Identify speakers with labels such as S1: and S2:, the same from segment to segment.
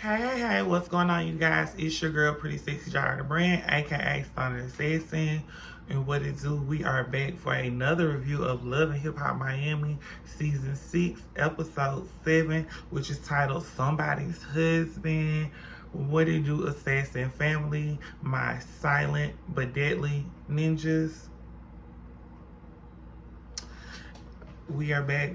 S1: Hey, what's going on, you guys? It's your girl, Pretty Sexy Jar Brand, aka Stunner Assassin. And what it do, we are back for another review of Love and Hip Hop Miami, Season 6, Episode 7, which is titled Somebody's Husband. What it do, Assassin Family, my silent but deadly ninjas. We are back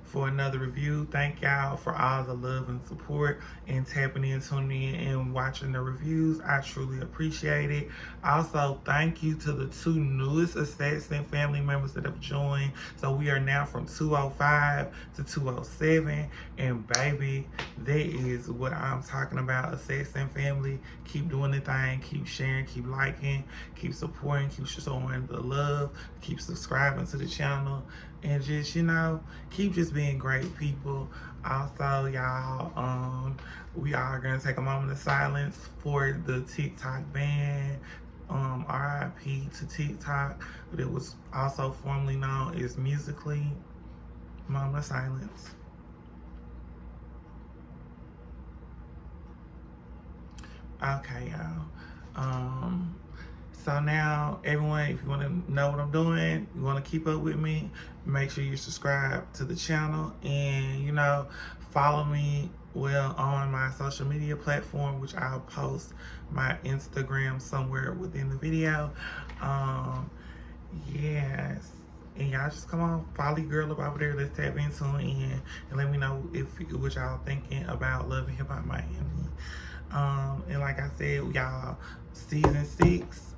S1: for another review. Thank y'all for all the love and support and tapping in, tuning in, and watching the reviews. I truly appreciate it. Also, thank you to the two newest Assassin family members that have joined. So we are now from 205 to 207. And baby, that is what I'm talking about. Assassin family, keep doing the thing, keep sharing, keep liking, keep supporting, keep showing the love, keep subscribing to the channel, and just, keep just being great people. Also, y'all, we are gonna take a moment of silence for the TikTok ban. RIP to TikTok, but it was also formerly known as Musically. Moment of silence. Okay, y'all. So now, everyone, if you want to know what I'm doing, you want to keep up with me, make sure you subscribe to the channel and, follow me on my social media platform, which I'll post my Instagram somewhere within the video. Yes. And y'all just come on, follow your girl up over there. Let's tap into it and let me know what y'all thinking about Love and Hip Hop Miami. And like I said, y'all, Season 6.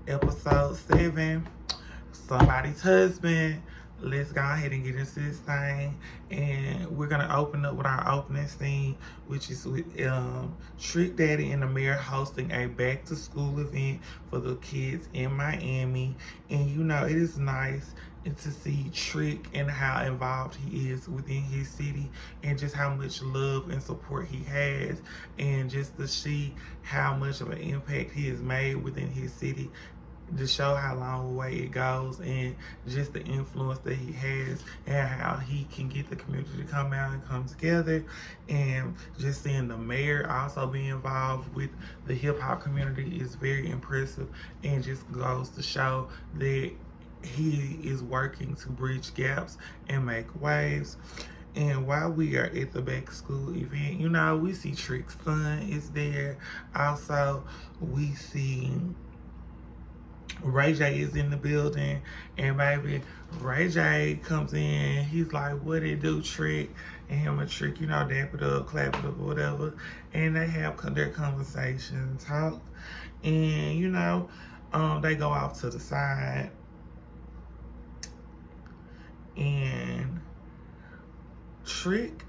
S1: Episode 7, Somebody's Husband. Let's go ahead and get into this thing. And we're going to open up with our opening scene, which is with Trick Daddy and the mayor hosting a back-to-school event for the kids in Miami. And, it is nice to see Trick and how involved he is within his city and just how much love and support he has, and just to see how much of an impact he has made within his city, to show how long a way it goes, and just the influence that he has and how he can get the community to come out and come together. And just seeing the mayor also be involved with the hip hop community is very impressive, and just goes to show that he is working to bridge gaps and make waves. And while we are at the back to school event, we see Trick's son is there. Also, we see Ray J is in the building, and baby, Ray J comes in. He's like, "What it do, Trick?" And him and Trick, dap it up, clap it up, or whatever. And they have their conversation, talk, and they go off to the side. And Trick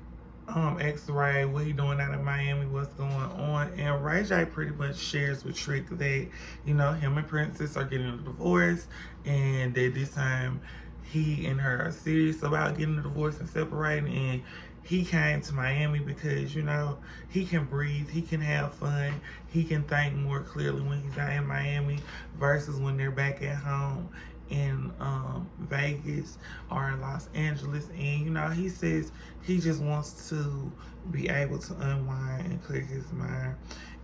S1: asks Ray what he doing out in Miami, what's going on. And Ray J pretty much shares with Trick that, him and Princess are getting a divorce, and that this time he and her are serious about getting a divorce and separating. And he came to Miami because, he can breathe, he can have fun, he can think more clearly when he's out in Miami versus when they're back at home in Vegas or in Los Angeles. And he says he just wants to be able to unwind and clear his mind.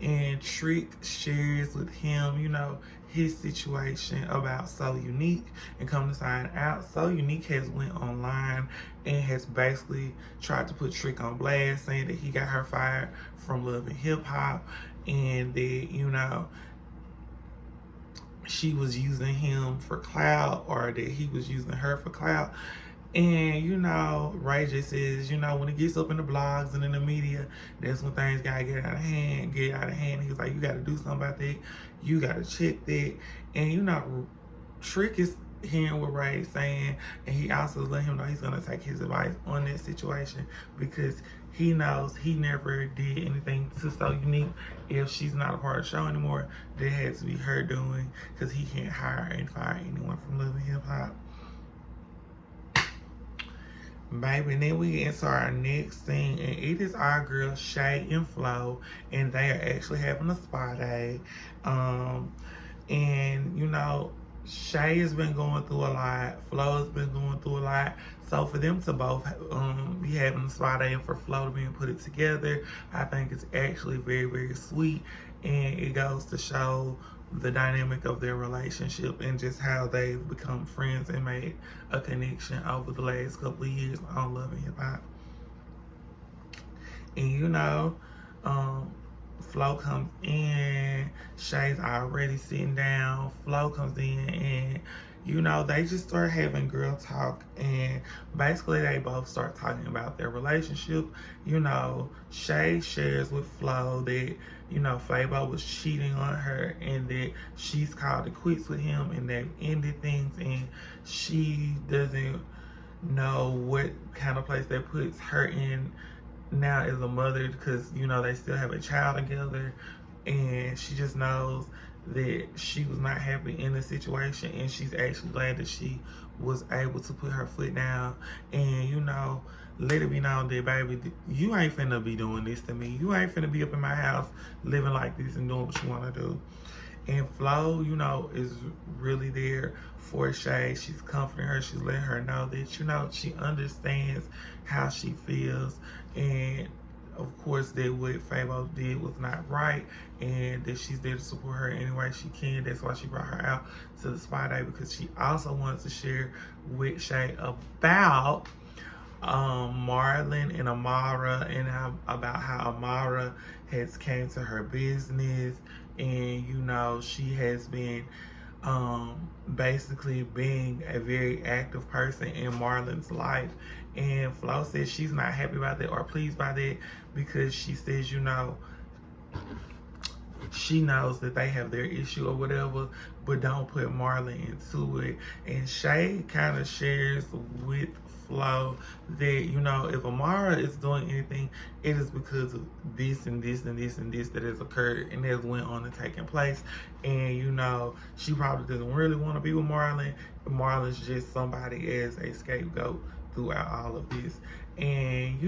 S1: And Trick shares with him his situation about So Unique, and come to find out So Unique has went online and has basically tried to put Trick on blast, saying that he got her fired from Love and Hip Hop, and that she was using him for clout, or that he was using her for clout. And, Ray J says, when it gets up in the blogs and in the media, that's when things gotta get out of hand. He was like, you gotta do something about that. You gotta check that. And, Trick is hearing what Ray's saying, and he also let him know he's gonna take his advice on that situation, because he knows he never did anything to So Unique. If she's not a part of the show anymore, that had to be her doing, because he can't hire and fire anyone from Love and Hip Hop. Baby, and then we get into our next scene, and it is our girls Shay and Flo, and they are actually having a spa day. And Shay has been going through a lot. Flo has been going through a lot. So for them to both be having a spot and for Flo to be put it together, I think it's actually very, very sweet. And it goes to show the dynamic of their relationship and just how they've become friends and made a connection over the last couple of years on Love and Hip Hop. And um, Flo comes in, Shay's already sitting down, Flo comes in, and they just start having girl talk, and basically they both start talking about their relationship. Shay shares with Flo that, Fabo was cheating on her and that she's called it quits with him and they've ended things, and she doesn't know what kind of place that puts her in now as a mother, because they still have a child together, and she just knows that she was not happy in the situation, and she's actually glad that she was able to put her foot down and let it be known that, baby, you ain't finna be doing this to me. You ain't finna be up in my house living like this and doing what you want to do. And Flo, is really there for Shay. She's comforting her. She's letting her know that, she understands how she feels. And of course, that what Fabo did was not right. And that she's there to support her any way she can. That's why she brought her out to the spa day, because she also wants to share with Shay about Marlon and Amara, and about how Amara has came to her business, and she has been basically being a very active person in Marlon's life. And Flo says she's not happy about that or pleased by that, because she says she knows that they have their issue or whatever, but don't put Marlon into it. And Shay kind of shares with Flo that, if Amara is doing anything, it is because of this and this and this and this that has occurred and has went on and taken place. And, she probably doesn't really want to be with Marlon. Marlon's just somebody as a scapegoat throughout all of this. And,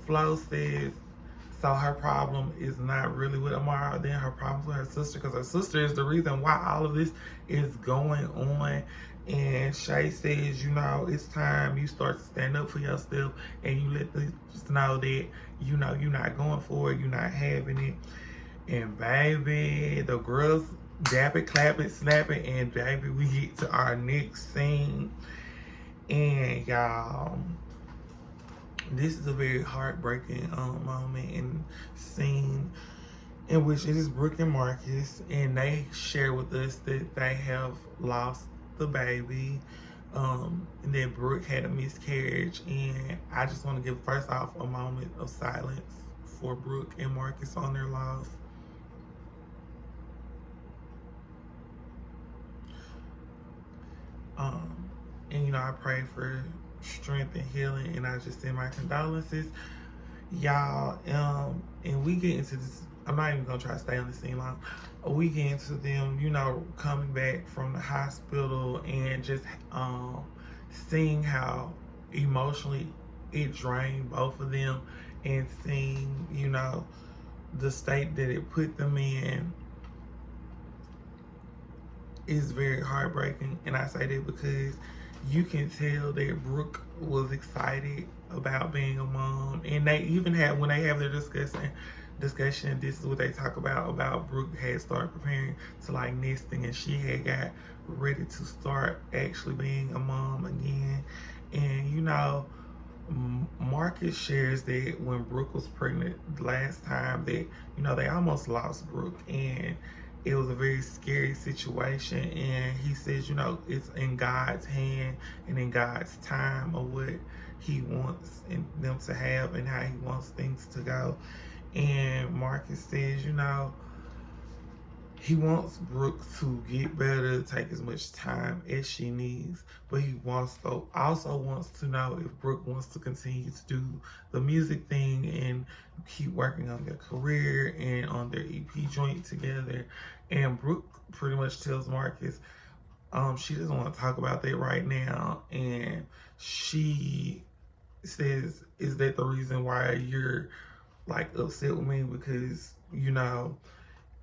S1: Flo says, so her problem is not really with Amara, then her problem's with her sister, because her sister is the reason why all of this is going on. And Shay says, it's time you start to stand up for yourself and you let them know that, you're not going for it, you're not having it. And baby, the girls dap it, clap it, snap it, and baby, we get to our next scene. And y'all, this is a very heartbreaking moment and scene in which it is Brooke and Marcus, and they share with us that they have lost the baby, and that Brooke had a miscarriage. And I just want to give, first off, a moment of silence for Brooke and Marcus on their loss. And I pray for strength and healing, and I just send my condolences, y'all. And we get into this, I'm not even gonna try to stay on the scene long. We get into them, coming back from the hospital, and just seeing how emotionally it drained both of them, and seeing the state that it put them in is very heartbreaking. And I say that because you can tell that Brooke was excited about being a mom, and they even have, when they have their discussion, this is what they talk about Brooke had started preparing to like nesting, and she had got ready to start actually being a mom again. And Marcus shares that when Brooke was pregnant last time, that they almost lost Brooke, and it was a very scary situation. And he says, it's in God's hand and in God's time of what he wants them to have and how he wants things to go. And Marcus says, he wants Brooke to get better, take as much time as she needs, but he also wants to know if Brooke wants to continue to do the music thing and keep working on their career and on their EP joint together. And Brooke pretty much tells Marcus she doesn't want to talk about that right now, and she says, is that the reason why you're like upset with me? Because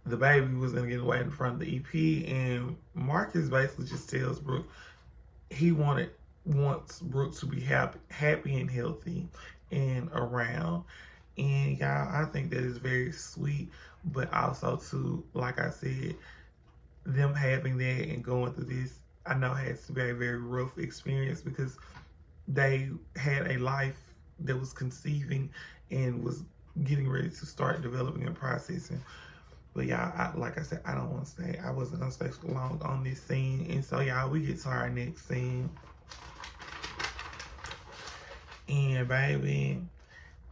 S1: the baby was gonna get away in front of the EP, and Marcus basically just tells Brooke he wants Brooke to be happy and healthy and around. And y'all, I think that is very sweet, but also too, like I said, them having that and going through this, I know has to be a very rough experience because they had a life that was conceiving and was getting ready to start developing and processing. But y'all, like I said, I don't want to stay. I wasn't gonna stay so long on this scene, and so y'all, we get to our next scene, and baby,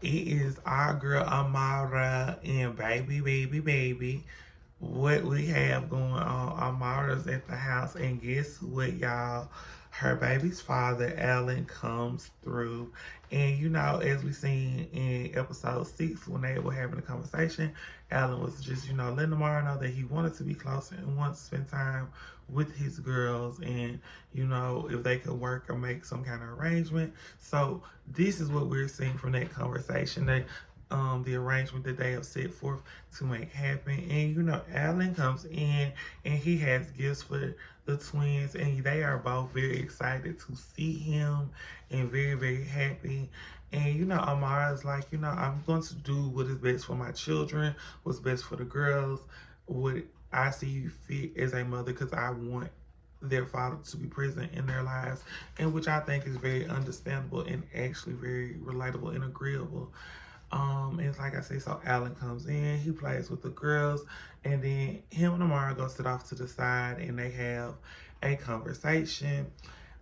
S1: it is our girl Amara and baby. What we have going on, Amara's at the house, and guess what, y'all? Her baby's father, Alan, comes through. And you know, as we seen in episode 6, when they were having a conversation, Alan was just, you know, letting Amara know that he wanted to be closer and wanted to spend time with his girls, and you know, if they could work or make some kind of arrangement. So this is what we're seeing from that conversation. That the arrangement that they have set forth to make happen. And you know, Alan comes in and he has gifts for the twins, and they are both very excited to see him and very, very happy. And you know, Amara's like, you know, I'm going to do what is best for my children, what's best for the girls, what I see fit as a mother, because I want their father to be present in their lives, and which I think is very understandable and actually very relatable and agreeable. And like I said, so Alan comes in, he plays with the girls, and then him and Amara go sit off to the side and they have a conversation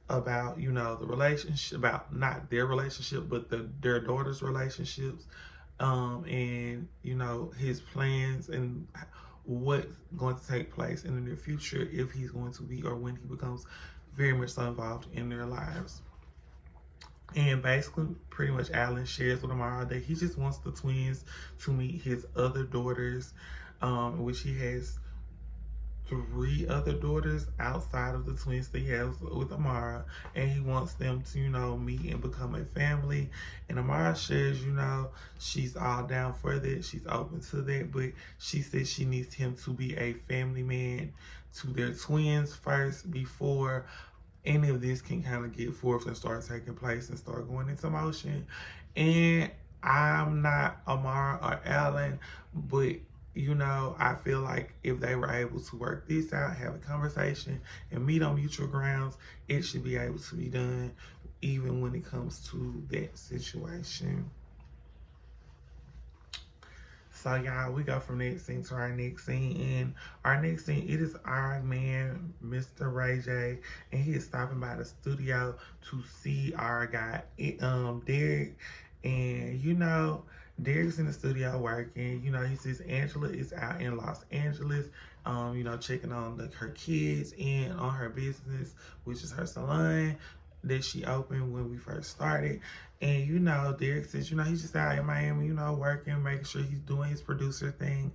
S1: about, you know, the relationship, about not their relationship, but their daughter's relationships, and you know, his plans and what's going to take place in the near future if he's going to be, or when he becomes very much so involved in their lives. And basically, pretty much Alan shares with Amara that he just wants the twins to meet his other daughters, which he has 3 other daughters outside of the twins that he has with Amara, and he wants them to, you know, meet and become a family. And Amara shares, you know, she's all down for that, she's open to that, but she says she needs him to be a family man to their twins first before any of this can kind of get forth and start taking place and start going into motion. And I'm not Amara or Alan, but you know, I feel like if they were able to work this out, have a conversation, and meet on mutual grounds, it should be able to be done, even when it comes to that situation. So y'all, we go from that scene to our next scene. And our next scene, it is our man, Mr. Ray J, and he is stopping by the studio to see our guy, Derek. And you know, Derek's in the studio working. You know, he sees Angela is out in Los Angeles, you know, checking on her kids and on her business, which is her salon that she opened when we first started. And you know, Derek says, you know, he's just out in Miami, you know, working, making sure he's doing his producer thing.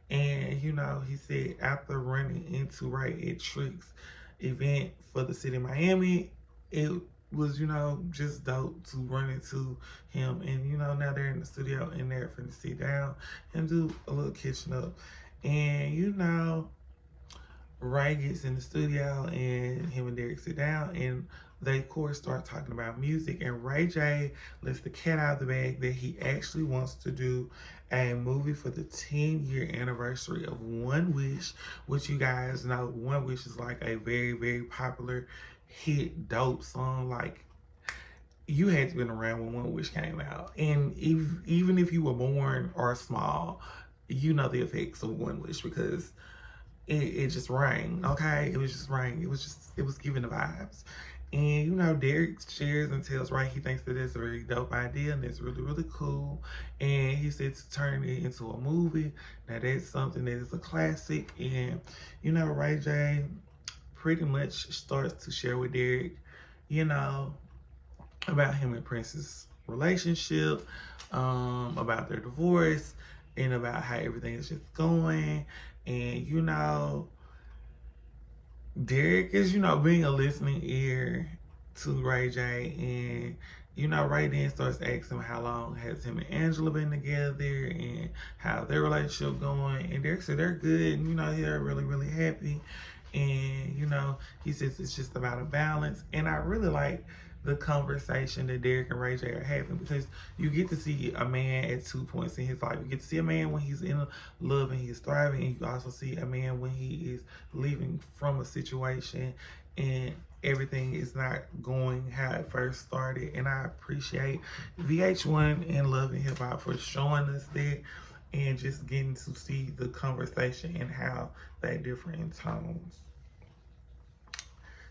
S1: And you know, he said after running into Ray at Trick's event for the city of Miami, it was, you know, just dope to run into him. And you know, now they're in the studio and they're finna sit down and do a little catching up. And you know, Ray gets in the studio and him and Derek sit down, and they of course start talking about music, and Ray J lets the cat out of the bag that he actually wants to do a movie for the 10-year anniversary of One Wish, which you guys know One Wish is like a very, very popular hit dope song. Like, you had to been around when One Wish came out, and even if you were born or small, you know the effects of One Wish, because it just rang, okay? It was just rang. It was giving the vibes. And you know, Derek shares and tells Ray he thinks that it's a very dope idea and it's really, really cool. And he said to turn it into a movie. Now that's something that is a classic. And you know, Ray J pretty much starts to share with Derek, you know, about him and Prince's relationship, about their divorce, and about how everything is just going. And you know, Derek is, you know, being a listening ear to Ray J, and you know, Ray then starts asking him how long has him and Angela been together and how their relationship going. And Derek said they're good, and you know, they're really, really happy. And you know, he says it's just about a balance. And I really like the conversation that Derek and Ray J are having, because you get to see a man at 2 points in his life. You get to see a man when he's in love and he's thriving, and you also see a man when he is leaving from a situation and everything is not going how it first started. And I appreciate VH1 and Love and Hip Hop for showing us that and just getting to see the conversation and how they differ in tones.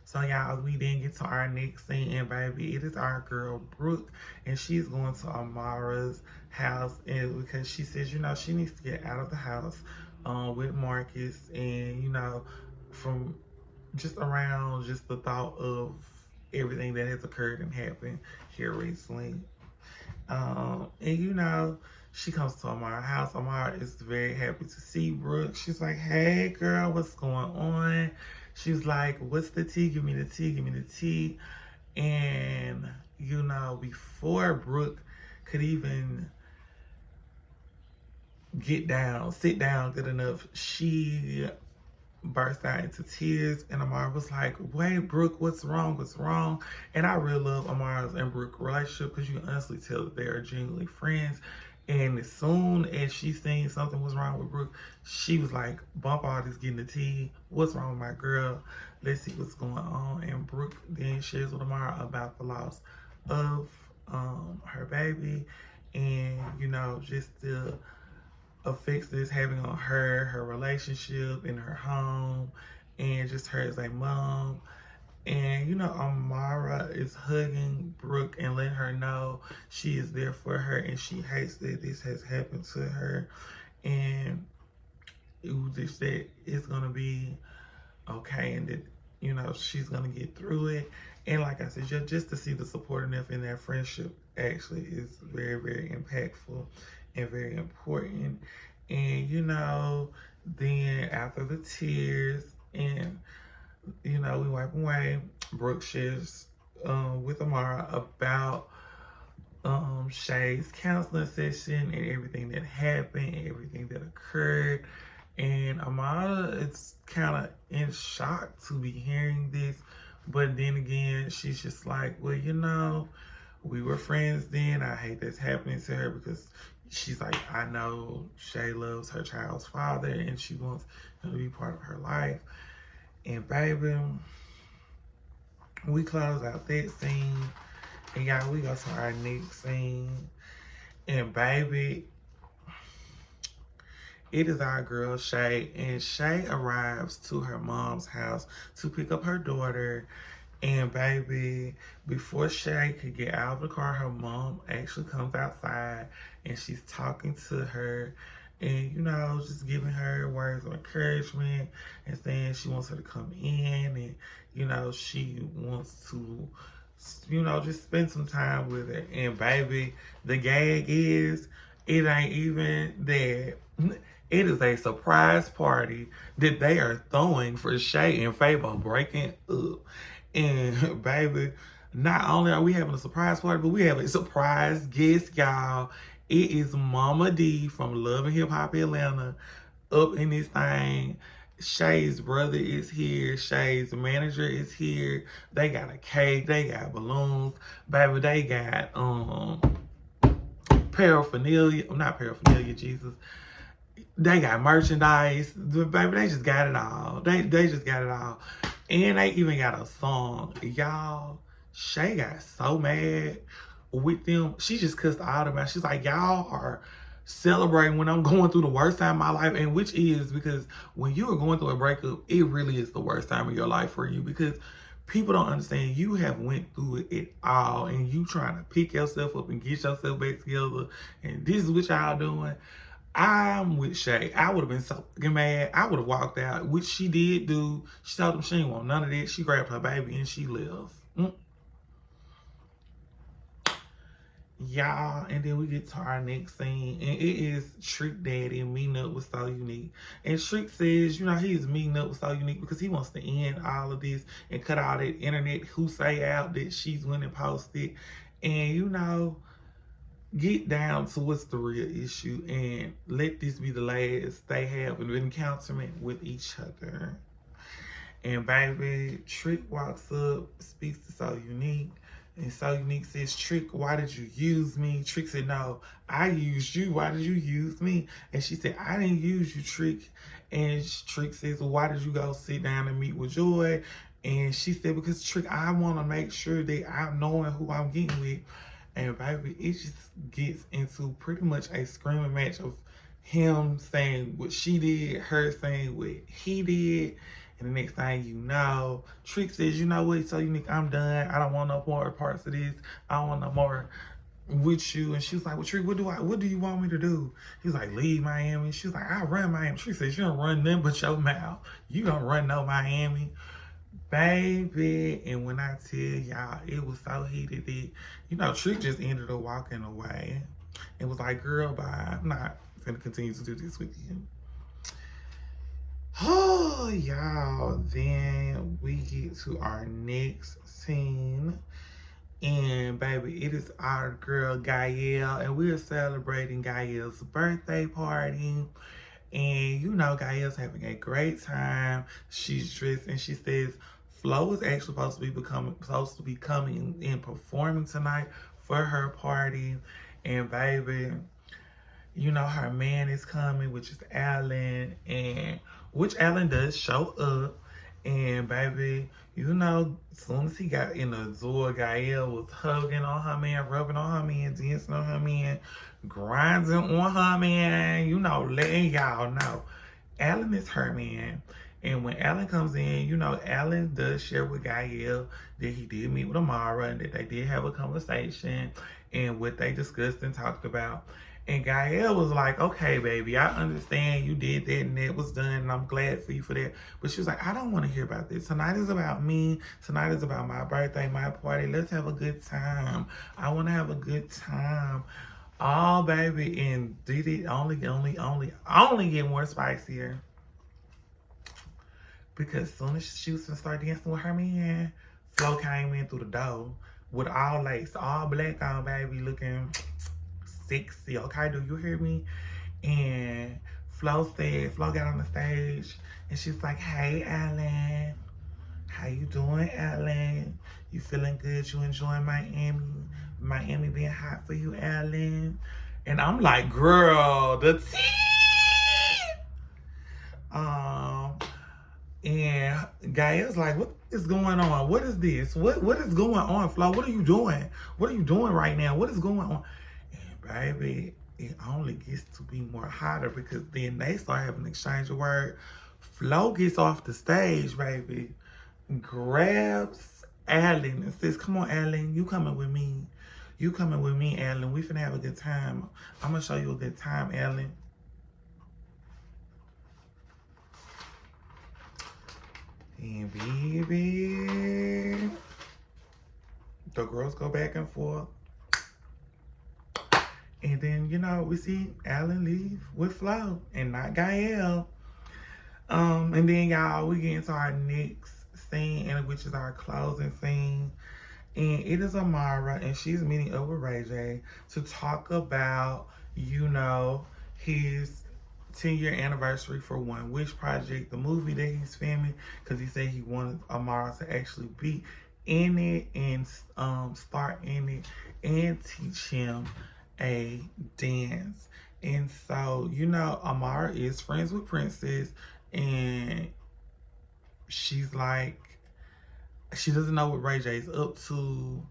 S1: So y'all, we then get to our next scene, and baby, it is our girl Brooke, and she's going to Amara's house, and because she says, you know, she needs to get out of the house with Marcus, and you know, from just around just the thought of everything that has occurred and happened here recently. And you know, she comes to Amara's house. Amara is very happy to see Brooke. She's like, hey girl, what's going on? She's like, what's the tea? Give me the tea, give me the tea. And you know, before Brooke could even sit down good enough, she burst out into tears, and Amara was like, wait, Brooke, what's wrong? What's wrong? And I really love Amara's and Brooke relationship, because you can honestly tell that they are genuinely friends. And as soon as she seen something was wrong with Brooke, she was like, bump all this, getting the tea. What's wrong with my girl? Let's see what's going on. And Brooke then shares with Amara about the loss of her baby, and you know, just the effects that it's having on her relationship in her home, and just her as a mom. And you know, Amara is hugging Brooke and letting her know she is there for her, and she hates that this has happened to her, and it was just that it's gonna be okay, and that, you know, she's gonna get through it. And like I said, just to see the supportiveness in their friendship actually is very, very impactful and very important. And you know, then after the tears, and you know, we wipe away, Brooke shares with Amara about Shay's counseling session and everything that happened and everything that occurred. And Amara is kind of in shock to be hearing this, but then again, she's just like, well, you know, we were friends then. I hate this happening to her, because she's like, I know Shay loves her child's father and she wants him to be part of her life. And baby, we close out that scene, and y'all, we go to our next scene. And baby, it is our girl Shay, and Shay arrives to her mom's house to pick up her daughter. And baby, before Shay could get out of the car, her mom actually comes outside, and she's talking to her, and you know, just giving her words of encouragement and saying she wants her to come in, and you know, she wants to, you know, just spend some time with her. And baby, the gag is, it ain't even that. It is a surprise party that they are throwing for Shay and Fabo breaking up. And baby, not only are we having a surprise party, but we have a surprise guest, y'all. It is Mama D from Love and Hip Hop Atlanta up in this thing. Shay's brother is here. Shay's manager is here. They got a cake. They got balloons. Baby, they got paraphernalia. Not paraphernalia, Jesus. They got merchandise. Baby, they just got it all. They just got it all. And they even got a song. Y'all, Shay got so mad with them. She just cussed all them out. She's like, y'all are celebrating when I'm going through the worst time of my life. And which is, because when you are going through a breakup, it really is the worst time of your life for you, because people don't understand you have went through it all, and you trying to pick yourself up and get yourself back together. And this is what y'all doing. I'm with Shay. I would have been so fucking mad. I would have walked out, which she did do. She told them she didn't want none of that. She grabbed her baby and she left. Y'all, and then we get to our next scene, and it is Shriek Daddy meeting up with So Unique. And Shriek says, you know, he's meeting up with So Unique because he wants to end all of this and cut all that internet who say out that she's went and posted. And you know, get down to what's the real issue and let this be the last they have an encounter with each other. And baby, Trick walks up, speaks to So Unique. And So Unique says, Trick, why did you use me? Trick said, no, I used you. Why did you use me? And she said, I didn't use you, Trick. And Trick says, well, why did you go sit down and meet with Joy? And she said, because Trick, I want to make sure that I'm knowing who I'm getting with. And baby, it just gets into pretty much a screaming match of him saying what she did, her saying what he did. And the next thing you know, Trick says, you know what, So Unique, I'm done. I don't want no more parts of this. I don't want no more with you. And she was like, well, Trick, what do you want me to do? He was like, leave Miami. She was like, I run Miami. Trick says, you don't run nothing but your mouth. You don't run no Miami. Baby, and when I tell y'all, it was so heated that, you know, Trick just ended up walking away. It was like, girl, bye. I'm not gonna continue to do this with you. Oh, y'all, then we get to our next scene. And baby, it is our girl Gael, and we are celebrating Gael's birthday party. And you know, Gael's having a great time. She's dressed, and she says Flo is actually supposed to be coming and performing tonight for her party. And baby, you know, her man is coming, which is Alan, and which Alan does show up. And baby, you know, as soon as he got in the door, Gael was hugging on her man, rubbing on her man, dancing on her man, grinding on her man, you know, letting y'all know. Alan is her man. And when Alan comes in, you know, Alan does share with Gael that he did meet with Amara and that they did have a conversation and what they discussed and talked about. And Gael was like, okay, baby, I understand you did that and that was done, and I'm glad for you for that. But she was like, I don't want to hear about this. Tonight is about me. Tonight is about my birthday, my party. Let's have a good time. I want to have a good time. Oh, baby, and did it only get more spicier. Because as soon as she was gonna start dancing with her man, Flo came in through the door with all lace, all black on, baby, looking sexy. Okay, do you hear me? And Flo got on the stage and she's like, hey, Alan. How you doing, Alan? You feeling good? You enjoying Miami? Miami being hot for you, Alan? And I'm like, girl, the tea! And Gael's like, what is going on? What is this? What is going on, Flo? What are you doing? What are you doing right now? What is going on? And baby, it only gets to be more hotter because then they start having an exchange of words. Flo gets off the stage, baby, grabs Alan and says, come on, Alan, you coming with me. You coming with me, Alan. We finna have a good time. I'm gonna show you a good time, Alan. And baby, the girls go back and forth. And then, you know, we see Alan leave with Flo and not Gael. And then, y'all, we get into our next scene, which is our closing scene. And it is Amara, and she's meeting up with Ray J to talk about, you know, his 10-year anniversary for One Wish Project, the movie that he's filming, because he said he wanted Amara to actually be in it and start in it and teach him a dance. And so, you know, Amara is friends with Princess, and she's like, she doesn't know what Ray J is up to.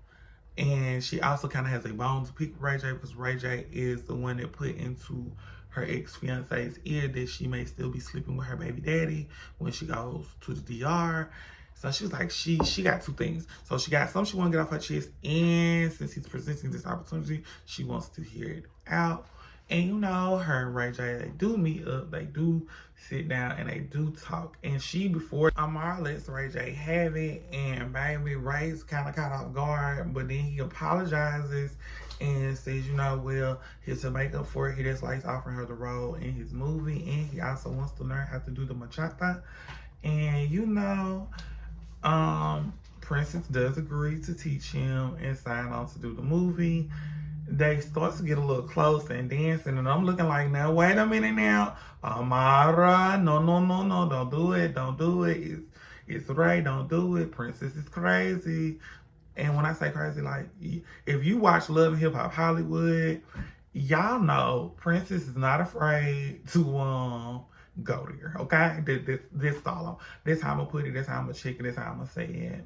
S1: And she also kind of has a bone to pick with Ray J because Ray J is the one that put into her ex-fiance's ear that she may still be sleeping with her baby daddy when she goes to the DR. So she was like, she got two things. So she got something she want to get off her chest, and since he's presenting this opportunity, she wants to hear it out. And you know, her and Ray J, they do meet up, they do sit down, and they do talk. And she, before Amara lets Ray J have it, and baby, Ray's kind of caught off guard, but then he apologizes and says, you know, well, to make up for it, that's why he's offering her the role in his movie, and he also wants to learn how to do the bachata. And you know, Princess does agree to teach him and sign on to do the movie. They start to get a little close and dancing, and I'm looking like, now wait a minute now, Amara, no, don't do it, it's right, don't do it. Princess is crazy. And when I say crazy, like, if you watch Love and Hip Hop Hollywood, y'all know Princess is not afraid to go there. Okay, this all. This how I'm gonna put it. This how I'm gonna check it. This how I'm gonna say it.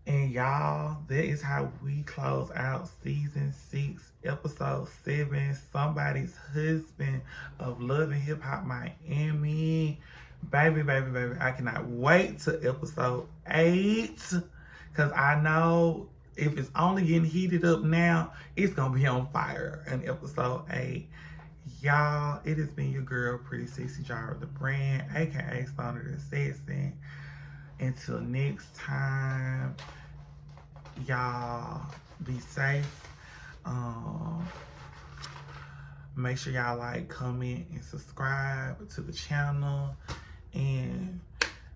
S1: And y'all, that is how we close out season 6, episode 7, Somebody's Husband of Love and Hip Hop Miami. Baby, I cannot wait to episode 8. Because I know if it's only getting heated up now, it's going to be on fire in episode 8. Y'all, it has been your girl, Pretty Sexy Jar of the Brand, aka Stoner the Sexy. Until next time, y'all be safe. Make sure y'all like, comment, and subscribe to the channel. And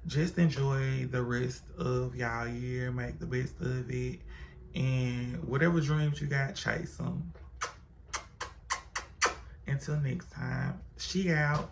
S1: just enjoy the rest of y'all year. Make the best of it. And whatever dreams you got, chase them. Until next time, she out.